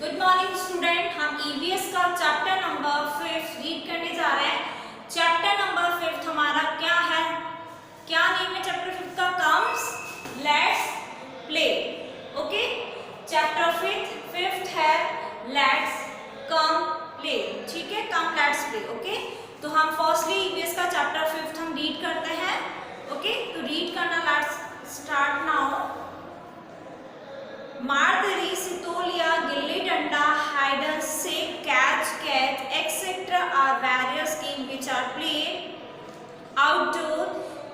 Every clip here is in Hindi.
गुड मॉर्निंग स्टूडेंट, हम ईवीएस का चैप्टर नंबर 5 रीड करने जा रहे हैं। चैप्टर नंबर 5 हमारा क्या है, क्या नेम है चैप्टर 5 का? Comes let's play. Okay, chapter 5 है लेट्स कम प्ले। ठीक है, कम लेट्स प्ले। ओके, तो हम फर्स्टली ईवीएस का चैप्टर 5 हम रीड करते हैं। ओके, तो रीड करना, let's start now. मारधरी, Sitoliya, gilli danda, hide and seek, catch, cat, etc. are various games which are played outdoor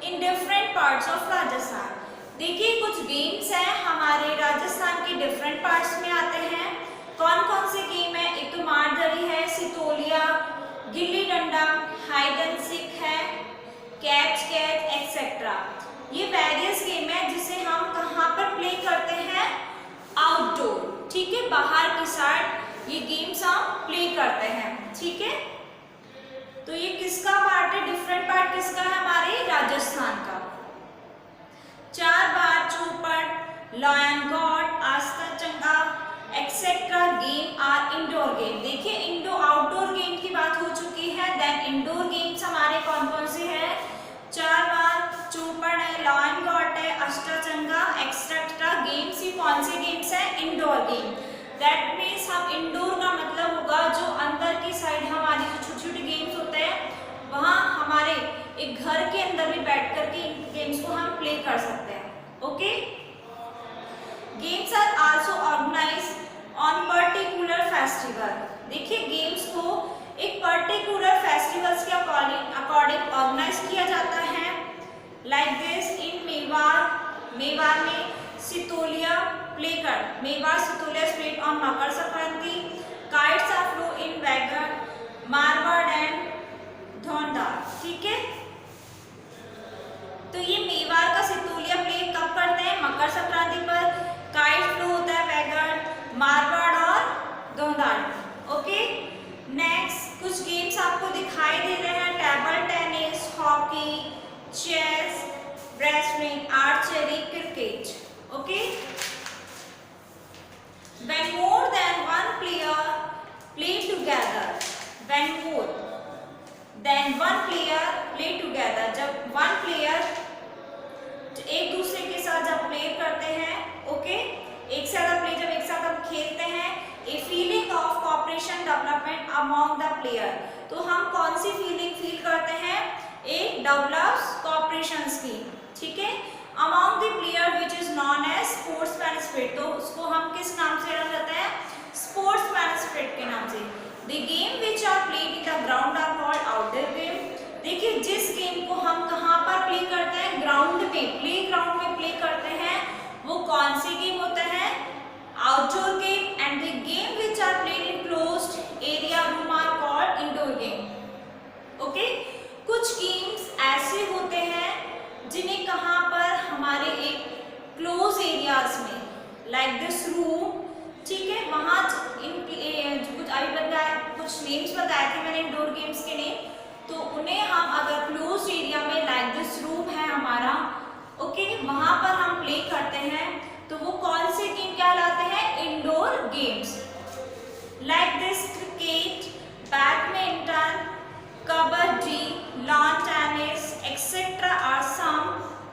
in different parts of Rajasthan. देखिए, कुछ गेम्स हैं हमारे राजस्थान के डिफरेंट पार्ट्स में आते हैं। कौन कौन से गेम है? एक तो मारधरी है, Sitoliya, gilli danda, hide and seek है, कैच कैट एक्सेट्रा। ये वेरियस गेम है जिसे हम कहाँ पर प्ले करते हैं? आउटडोर। ठीक है, बाहर की साइड ये गेम्स हम प्ले करते हैं। ठीक है, तो ये किसका पार्ट है? डिफरेंट पार्ट किसका है? हमारे राजस्थान का। 4 बार चौपट, लॉ एंड गॉड, आस्था चंगा etcetera game are indoor game. देखिए, इंडोर आउटडोर गेम की बात हो चुकी है। देन इंडोर गेम्स हमारे कौन कौन से हैं? 4 बार चौपड़ है, लॉ एंड गॉड है, अष्टाचंगा एक्सेट्रा गेम्स। ये कौन से गेम्स हैं? Indoor game. दैट मीन्स हम इंडोर का मतलब होगा जो अंदर की साइड हमारी जो छोटे छोटे गेम्स होते हैं वहाँ हमारे एक घर के अंदर भी बैठ कर के इन गेम्स को हम प्ले कर सकते हैं। Okay, games are also organized on particular festival. देखिए, गेम्स को एक पर्टिकुलर फेस्टिवल्स के अकॉर्डिंग ऑर्गेनाइज किया जाता है। लाइक दिस इन मेवाड़ में सितोलिया प्ले कर, Mewar Sitolia played on Makar Sankranti. Kites are flow in Vagad, Marwar and Dhundhar. ठीक है, तो ये मेवाड़ का सितोलिया प्ले कब करते हैं? मकर संक्रांति पर। काइट फ्लो होता है वैगन, मारवाड़ और धौंधार। ओके, नेक्स्ट कुछ गेम्स आपको दिखाई दे रहे हैं। Table tennis, hockey, chess, wrestling, archery, cricket. Okay, when more than one player play together, when more than one player play together, जब one player एक दूसरे के साथ जब प्ले करते हैं, ओके, एक साथ प्ले जब एक साथ हम खेलते हैं, a feeling of corporation development among the player. तो हम कौन सी फीलिंग फील करते हैं? एक डेवलप्स कॉपरेशन की। ठीक है, among the player which is known as sportsman spirit. तो उसको हम किस नाम से जाना जाता है? स्पोर्ट्समैन स्पिरिट के नाम से। The game which are played in the ground are called outdoor game. देखिए, जिस गेम को हम कहाँ पर प्ले करते हैं? ग्राउंड में, प्ले ग्राउंड में प्ले करते हैं, वो कौन सी गेम होता है? Outdoor game. And the game which are played in closed area room are called indoor game. Okay, कुछ गेम्स ऐसे होते हैं जिन्हें कहाँ पर? हमारे एक क्लोज एरियाज में, लाइक दिस रूम। ठीक है, वहाँ इन जो कुछ अभी बताया, कुछ नेम्स बताए थे मैंने इंडोर गेम्स के नेम, तो उन्हें हम अगर क्लोज एरिया में, लाइक दिस रूम है हमारा, ओके, वहाँ पर हम प्ले करते हैं, तो वो कौन से गेम कहलाते हैं? Indoor games. Like this cricket, badminton, kabaddi, lawn tennis etcetera are some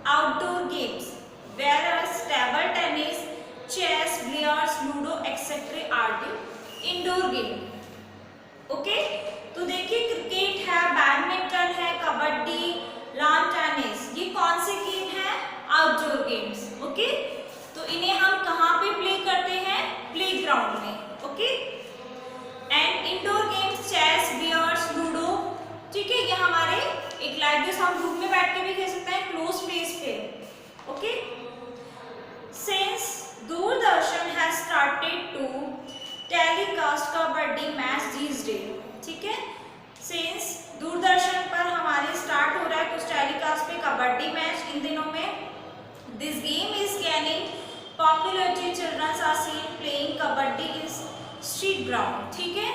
outdoor games, whereas table tennis, chess, billiards, ludo etcetera are the indoor game. Okay, तो देखिए, क्रिकेट है, बैडमिंटन है, कबड्डी, लॉन टेनिस, ये कौन से गेम है? Outdoor games. ओके, तो इन्हें हम कहाँ पे प्ले करते हैं? प्ले ग्राउंड में। Okay, and indoor games chess, billiards, ludo. ठीक है, ये हमारे एक लाइक दिस हम रूम में बैठ के भी खेल सकते हैं, क्लोज प्लेस पे। Okay, since Doordarshan has started to telecast kabaddi match these day. ठीक है, सिंस दूरदर्शन पर हमारे स्टार्ट हो रहा है कुछ टेलीकास्ट पे कबड्डी मैच इन दिनों में। This game is gaining popularity, childrens are seen playing kabaddi in street ground. ठीक है,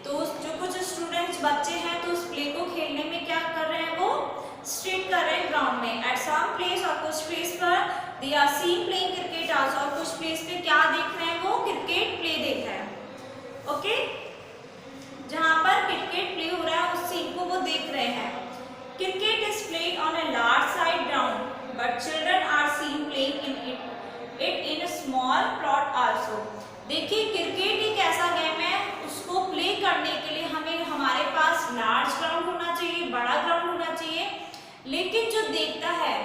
तो जो कुछ स्टूडेंट्स बच्चे हैं तो उस प्ले को खेलने में क्या कर रहे हैं? वो स्ट्रीट कर रहे हैं ग्राउंड में। एट सम प्लेस और कुछ प्लेस पर they are seen playing cricket also, और कुछ प्लेस पे क्या देख रहे हैं? वो क्रिकेट प्ले देख रहे हैं। also. देखिए क्रिकेट एक ऐसा गेम है, उसको प्ले करने के लिए हमें हमारे पास लार्ज ग्राउंड होना चाहिए, बड़ा ग्राउंड होना चाहिए, लेकिन जो देखता है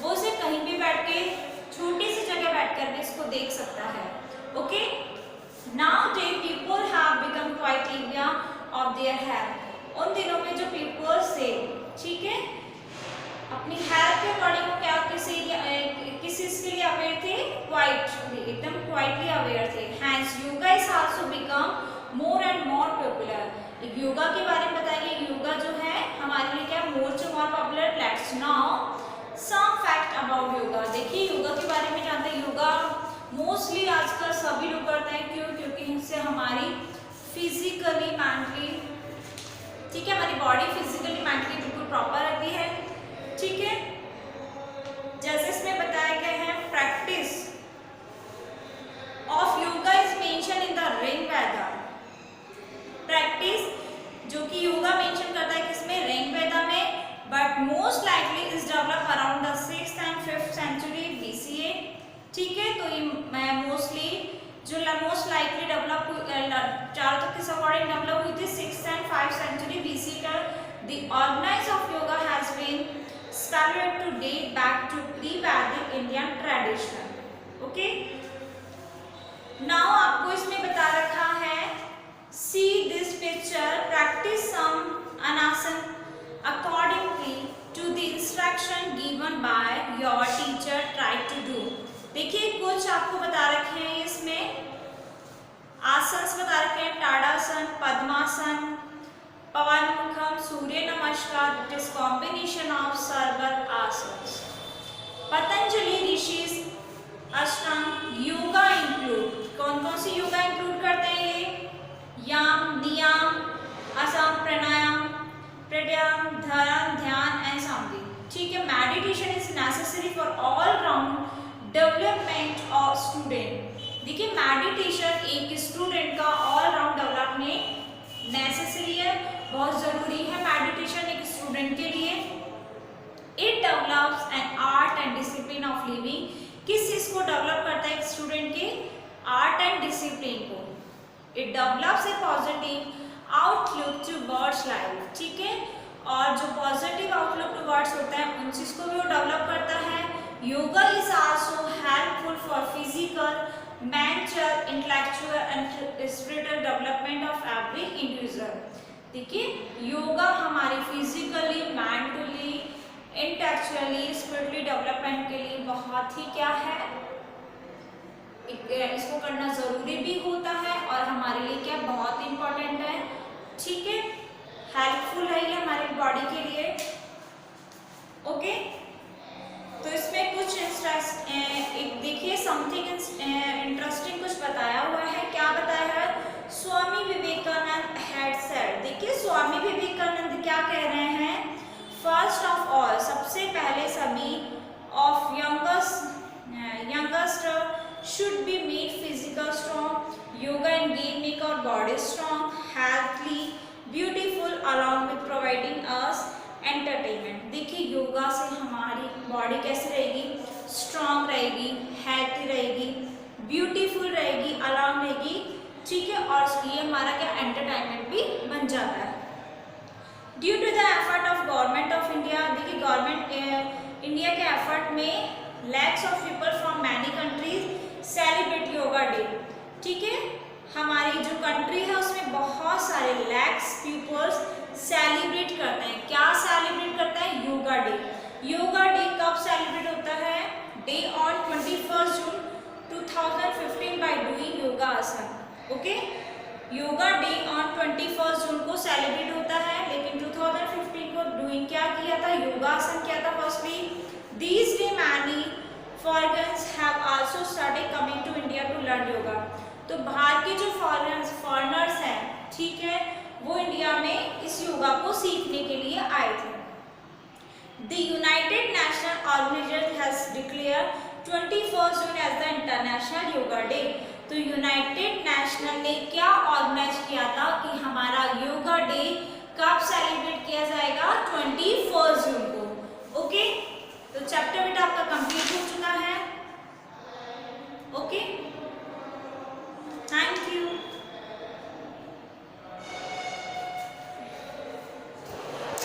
वो उसे कहीं भी बैठ के, छोटी सी जगह बैठकर भी इसको देख सकता है. Okay, nowadays people have become quite area of their hair. उन दिनों में जो पीपल्स थे, ठीक है, अपनी हेयर के अकॉर्डिंग क्या किस इसके लिए अवेयर थे, क्वाइटली, एकदम क्वाइटली अवेयर थे. Hence yoga is also become more and more popular. Yoga के बारे में बताइए, योगा जो है हमारे लिए क्या, more to more popular. Let's now some fact about yoga. देखिए योगा के बारे में जानते हैं. योगा मोस्टली आजकल सभी लोग करते हैं. क्यों? क्योंकि इससे हमारी फिजिकली मेंटली, ठीक है, हमारी बॉडी फिजिकली मेंटली बिल्कुल प्रॉपर रहती है. ठीक है, जैसे इसमें बताया गया है, practice of yoga is mention in the Rig Veda. Practice जो कि योगा मेंशन करता है किसमें, ऋग वेदा में. But most likely is develop around the 6th and 5th century BCA. ठीक है, तो ये मोस्टली जो मोस्ट लाइकली डेवलप चारों तक किस अकॉर्डिंग डेवलप हुई थी, 6th and 5th century BC का. The organize of yoga has been started to date back to pre-Vedic Indian tradition. Okay. Now आपको इसमें बता रखा है, see this picture, practice some anasana accordingly to the instruction given by your teacher. Try to do. देखिए कुछ आपको बता रखे हैं इसमें आसन बता रखे हैं, ताड़ासन, पद्मासन, पवन मुखम, सूर्य नमस्कार. It is combination of server asanas. Patanjali rishis Ashtanga yoga include, कौन कौन सी योगा इंक्लूड करते हैं ये, याम, नियम, असम, प्राणायाम, प्रत्याम, धर्म, ध्यान एंड समाधि. ठीक है, meditation is necessary for all round development of student. देखिए मेडिटेशन एक स्टूडेंट का ऑल राउंड डेवलपमेंट नेसेसरी है, बहुत जरूरी है मेडिटेशन एक स्टूडेंट के लिए. It develops an art and discipline of living. किस चीज को डेवलप करता है एक स्टूडेंट के, आर्ट एंड डिसिप्लिन को. It develops A positive outlook towards life. ठीक है, और जो पॉजिटिव आउटलुक टुवर्ड्स होता है उन चीज को भी वो डेवलप करता है. Yoga is also helpful for physical, mental, intellectual and spiritual development of every individual. देखिए योगा हमारी physically, mentally, intellectually, spiritually development के लिए बहुत ही क्या है, इसको करना जरूरी भी होता है और हमारे लिए क्या बहुत इंपॉर्टेंट है. ठीक है, हेल्पफुल है ये हमारी बॉडी के लिए. ओके, तो इसमें कुछ एक देखिए समथिंग इंटरेस्टिंग कुछ बताया हुआ है. क्या बताया है, स्वामी विवेकानंद हैड सेड. देखिए स्वामी विवेकानंद क्या कह रहे हैं, फर्स्ट ऑफ ऑल, सबसे पहले सभी, of youngest should be made physical strong. Yoga and game make our body strong, healthly, beautiful along with providing us entertainment. देखिए योगा से हमारी बॉडी कैसी रहेगी, स्ट्रॉन्ग रहेगी, हेल्थी रहेगी, ब्यूटीफुल रहेगी, अलॉन्ग रहेगी. ठीक है, और ये हमारा क्या एंटरटेनमेंट भी बन जाता है. Due to the effort of government of India. देखिए गवर्नमेंट इंडिया के एफर्ट में lakhs of people from many countries celebrate yoga day. ठीक है, हमारी जो कंट्री है उसमें बहुत सारे लैक्स पीपल्स सेलिब्रेट करते हैं. क्या सेलिब्रेट करते हैं, योगा डे. योगा डे कब सेलिब्रेट होता है, day on 21 June 2015 by doing yoga आसन. ओके, योगा डे ऑन 21 जून को सेलिब्रेट होता है, लेकिन 2015 को डूइंग क्या किया था, योगासन किया था firstly. These day many foreigners have also started coming to India to learn yoga. तो बाहर के जो फॉरेनर्स हैं, ठीक है, वो इंडिया में इस योगा को सीखने के लिए आए थे. The united national organization has declare 21 June as the international yoga day. तो यूनाइटेड नेशनल ने क्या ऑर्गेनाइज किया था कि हमारा योगा डे